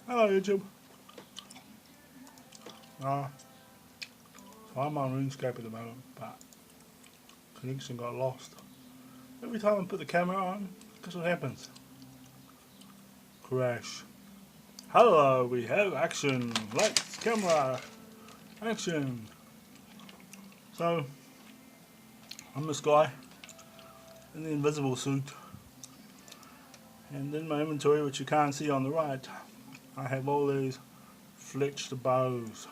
Hello YouTube. So I'm on RuneScape at the moment, but connection got lost. Every time I put the camera on, guess what happens? Crash. Hello, we have action. Lights, camera, action. So, I'm this guy in the invisible suit. And in my inventory, which you can't see on the right, I have all these fletched bows.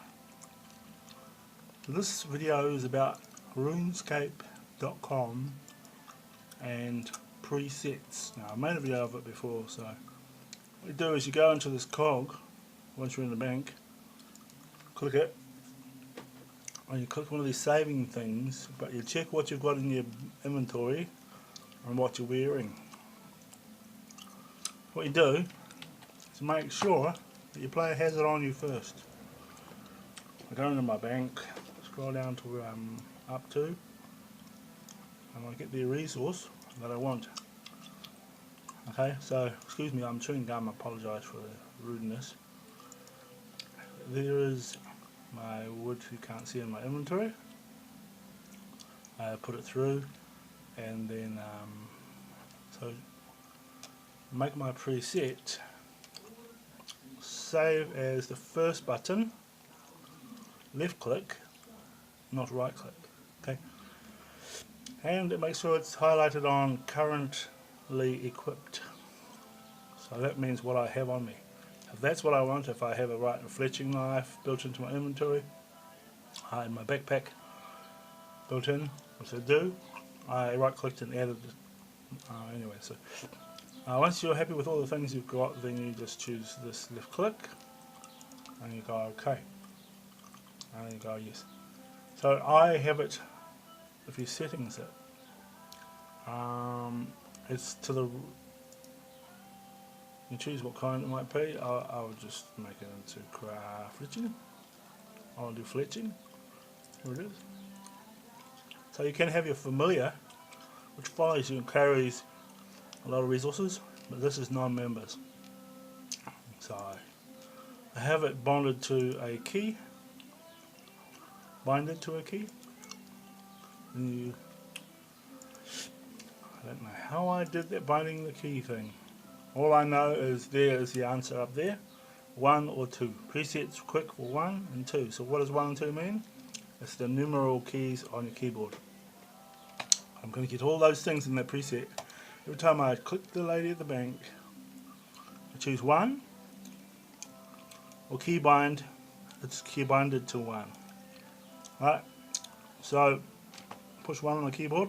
So this video is about RuneScape.com and presets. Now I made a video of it before, so what you do is you go into this cog once you're in the bank, click it, and you click one of these saving things, but you check what you've got in your inventory and what you're wearing. What you do is make sure that your player has it on you first. I go into my bank, scroll down to where I'm up to, and I get the resource that I want. Okay, so excuse me, I'm chewing gum, I apologise for the rudeness. There is my wood you can't see in my inventory. I put it through, and then so make my preset, save as the first button, left click, not right click, okay, and it makes sure it's highlighted on currently equipped. So that means what I have on me. If that's what I want, if I have a right fletching knife built into my inventory, in my backpack built in, which I do, I right clicked and added it. Anyway, so once you're happy with all the things you've got, then you just choose this left click and you go OK, and then you go yes. So I have it, if you settings it, it's to the, you choose what kind it might be. I'll just make it into fletching. I'll do fletching. Here it is. So you can have your familiar, which follows you and carries a lot of resources, but this is non-members. So I have it bonded to a key, bind it to a key. And I don't know how I did that binding the key thing. All I know is there is the answer up there, 1 or 2. Presets quick for 1 and 2. So what does 1 and 2 mean? It's the numeral keys on your keyboard. I'm going to get all those things in that preset. Every time I click the lady at the bank, I choose 1, or keybind, it's keybinded to 1. Right, so push 1 on the keyboard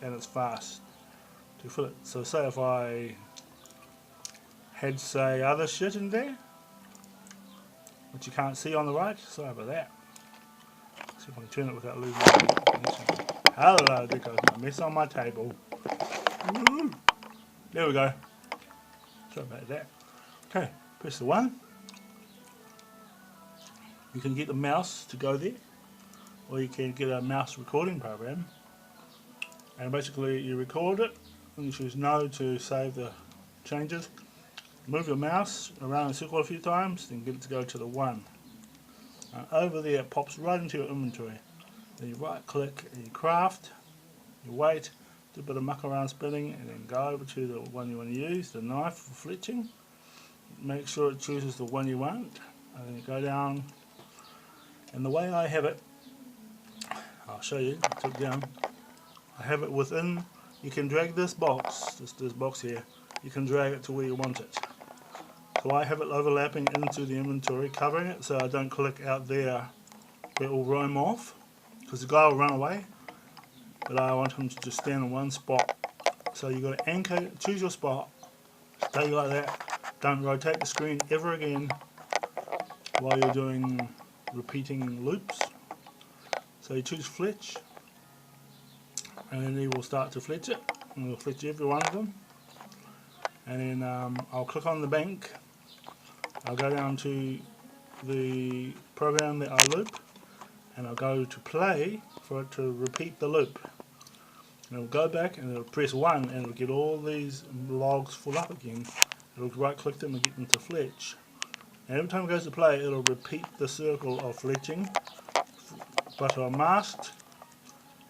and it's fast to fill it. So say if I had, say, other shit in there, which you can't see on the right, sorry about that. See if I can turn it without losing connection. Hello, there goes my mess on my table. There we go. Sorry about that. Okay, press the 1. You can get the mouse to go there, or you can get a mouse recording program, and basically you record it and you choose no to save the changes. Move your mouse around in a circle a few times, then get it to go to the 1. And over there it pops right into your inventory. Then you right click and you craft, you wait, do a bit of muck around spinning, and then go over to the one you want to use, the knife for fletching. Make sure it chooses the one you want, and then you go down. And the way I have it, I'll show you, I took down, I have it within, you can drag this box, this box here, you can drag it to where you want it. So I have it overlapping into the inventory, covering it so I don't click out there, it will roam off, because the guy will run away, but I want him to just stand in one spot. So you've got to anchor, choose your spot, stay like that, don't rotate the screen ever again while you're doing repeating loops. So you choose fletch, and then he will start to fletch it, and we'll fletch every one of them. And then I'll click on the bank, I'll go down to the program that I loop, and I'll go to play for it to repeat the loop. And it'll go back and it'll press 1 and it'll get all these logs full up again. It'll right click them and get them to fletch. And every time it goes to play, it'll repeat the circle of fletching. But on masked,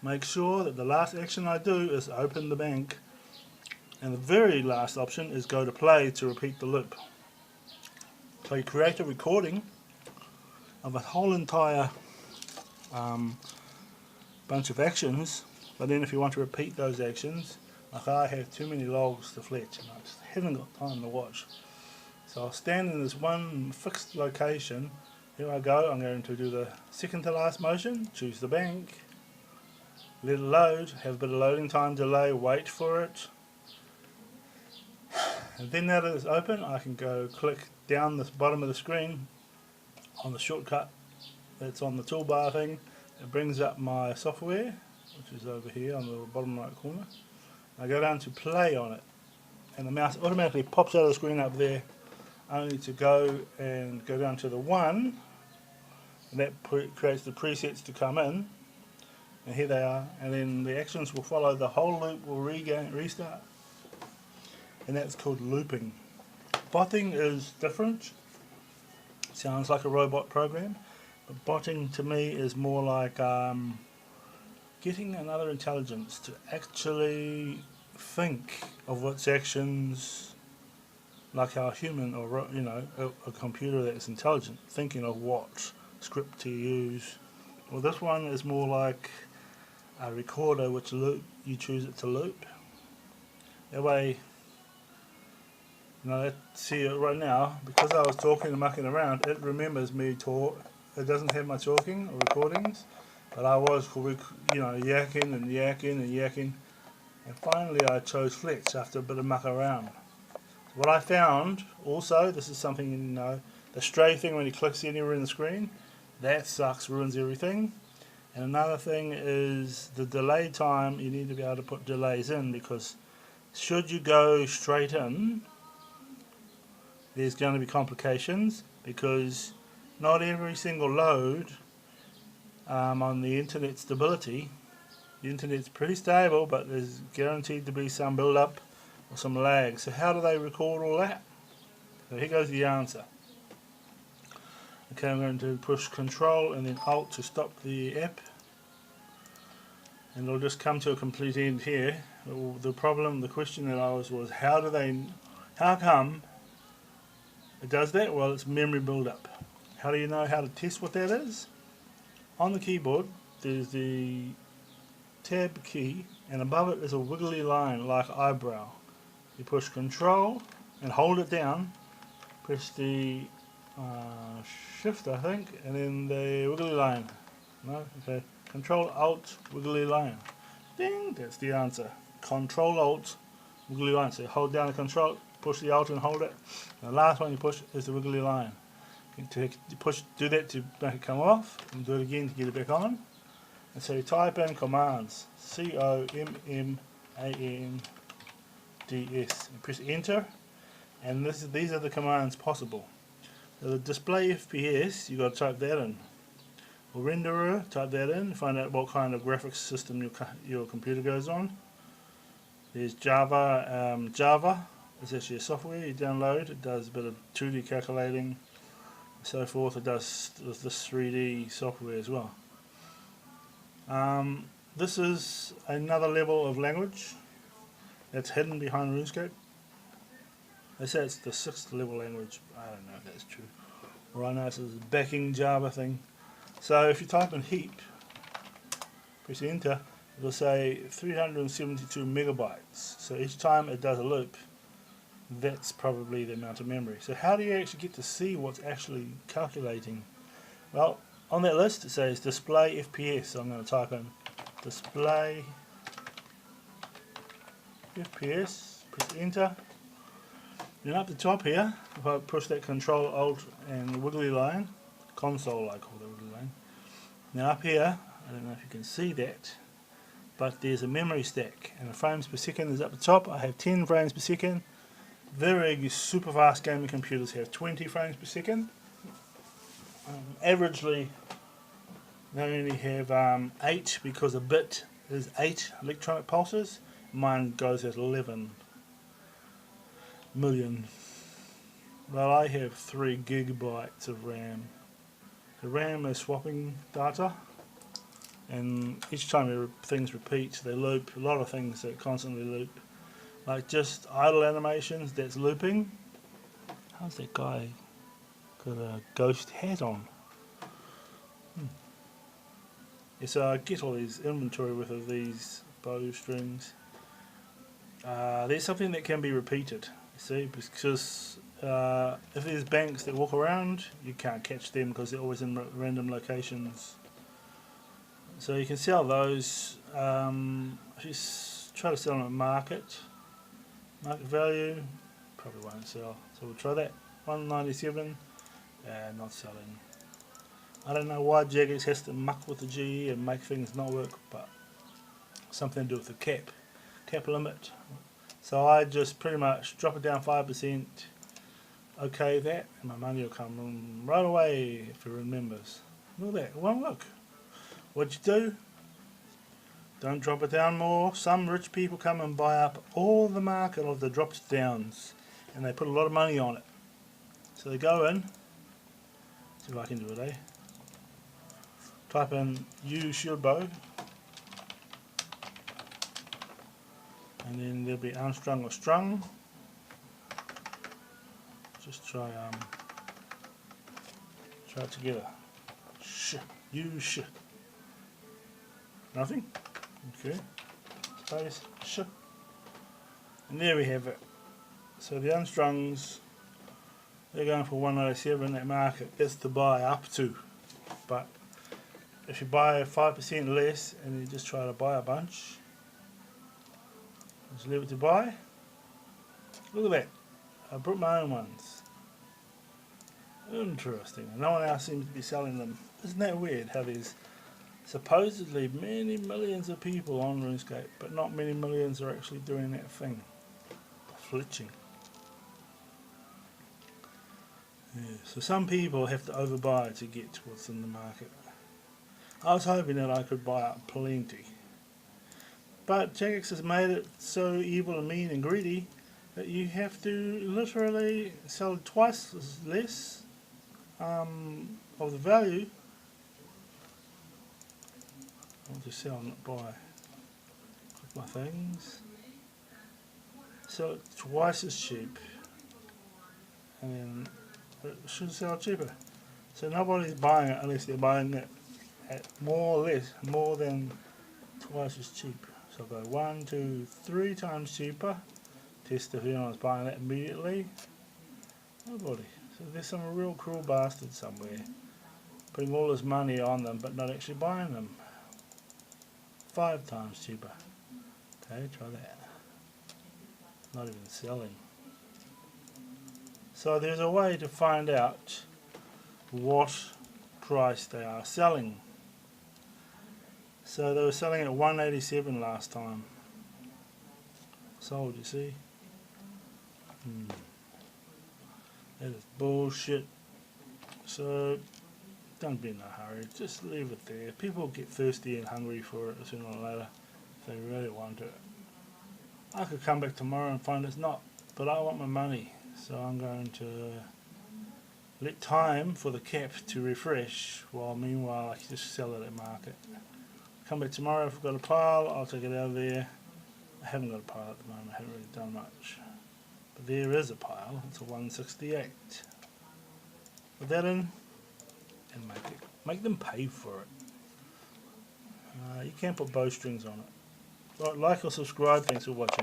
make sure that the last action I do is open the bank, and the very last option is go to play to repeat the loop. So you create a recording of a whole entire bunch of actions, but then if you want to repeat those actions, like I have too many logs to fletch and I just haven't got time to watch. So I'll stand in this one fixed location. Here I go, I'm going to do the second to last motion, choose the bank, let it load, have a bit of loading time delay, wait for it. And then now that it's open, I can go click down the bottom of the screen on the shortcut that's on the toolbar thing. It brings up my software, which is over here on the bottom right corner. I go down to play on it, and the mouse automatically pops out of the screen up there, only to go down to the 1, and that creates the presets to come in, and here they are, and then the actions will follow, the whole loop will restart, and that's called looping. Botting is different, sounds like a robot program, but botting to me is more like getting another intelligence to actually think of its actions, like our human, or a computer that's intelligent, thinking of what script to use. Well, this one is more like a recorder which you choose it to loop. That way, let's see it right now, because I was talking and mucking around, it remembers me talk. It doesn't have my talking or recordings, but I was yakking and yakking and yakking, and finally I chose fletch after a bit of muck around. What I found also, this is something the stray thing when he clicks anywhere in the screen, that sucks, ruins everything. And another thing is the delay time. You need to be able to put delays in, because should you go straight in, there's going to be complications, because not every single load on the internet stability, the internet's pretty stable, but there's guaranteed to be some build up or some lag. So how do they record all that? So here goes the answer. Okay, I'm going to push Control and then Alt to stop the app, and it'll just come to a complete end here. The question that I was how come it does that? Well, it's memory build-up. How do you know how to test what that is? On the keyboard, there's the Tab key, and above it is a wiggly line like eyebrow. You push Control and hold it down, press the Shift, I think, and then the wiggly line. No? Okay. Control Alt wiggly line. Ding! That's the answer. Control Alt wiggly line. So hold down the Control, push the Alt and hold it. And the last one you push is the wiggly line. Do that to make it come off, and do it again to get it back on. And so you type in commands, COMMANDS, and press enter, and these are the commands possible. So the display FPS, you've got to type that in. Or renderer, type that in, find out what kind of graphics system your computer goes on. There's Java. Java is actually a software you download. It does a bit of 2D calculating, so forth. It does this 3D software as well. This is another level of language that's hidden behind RuneScape. They say it's the 6th level language. I don't know if that's true. All I know is it's a backing Java thing. So if you type in heap, press enter, it'll say 372 megabytes. So each time it does a loop, that's probably the amount of memory. So how do you actually get to see what's actually calculating? Well, on that list it says display FPS, so I'm going to type in display FPS, press enter. Then up the top here, if I push that Control Alt and wiggly line, console I call the wiggly line. Now up here, I don't know if you can see that, but there's a memory stack, and the frames per second is up the top. I have 10 frames per second. Very super fast gaming computers have 20 frames per second. Averagely, they only have 8, because a bit is 8 electronic pulses. Mine goes at 11 million. Well, I have 3 gigabytes of RAM. The RAM is swapping data, and each time things repeat, they loop. A lot of things that constantly loop, like just idle animations that's looping. How's that guy got a ghost hat on? Yeah, so I get all these inventory worth of these bowstrings. There's something that can be repeated, you see, because if there's banks that walk around, you can't catch them because they're always in random locations. So you can sell those. Just try to sell them at market value. Probably won't sell, so we'll try that. 197, and not selling. I don't know why Jagex has to muck with the GE and make things not work, but something to do with the cap limit. So I just pretty much drop it down 5%, okay that, and my money will come right away if it remembers. Look at that, it won't look. What you do, don't drop it down more. Some rich people come and buy up all the market of the drops downs, and they put a lot of money on it. So they go in, see if I can do it, eh? Type in U shield bow, and then there'll be unstrung or strung. Just try it together. Sh. Nothing. Okay. Space. Sh. And there we have it. So the unstrungs, they're going for 197 at market. That's to buy up to. But if you buy 5% less and you just try to buy a bunch, just leave it to buy. Look at that. I brought my own ones. Interesting. No one else seems to be selling them. Isn't that weird how there's supposedly many millions of people on RuneScape, but not many millions are actually doing that thing. Flitching. Yeah, so some people have to overbuy to get what's in the market. I was hoping that I could buy up plenty. But Jagex has made it so evil and mean and greedy that you have to literally sell twice as less of the value. I'll just sell, not buy. Click my things. Sell it twice as cheap, and then it should sell cheaper. So nobody's buying it unless they're buying it at more than twice as cheap. So I'll go 1, 2, 3 times cheaper. Test if anyone's buying that immediately. Nobody. So there's some real cruel bastard somewhere putting all this money on them but not actually buying them. 5 times cheaper. Okay, try that. Not even selling. So there's a way to find out what price they are selling. So they were selling at 187 last time. Sold, you see? That is bullshit. So don't be in a hurry, just leave it there. People get thirsty and hungry for it sooner or later if they really want it. I could come back tomorrow and find it's not, but I want my money, so I'm going to let time for the cap to refresh, while meanwhile I can just sell it at market. Come back tomorrow if I've got a pile, I'll take it out of there. I haven't got a pile at the moment, I haven't really done much. But there is a pile, it's a 168. Put that in and make them pay for it. You can't put bowstrings on it. Like or subscribe, thanks for watching.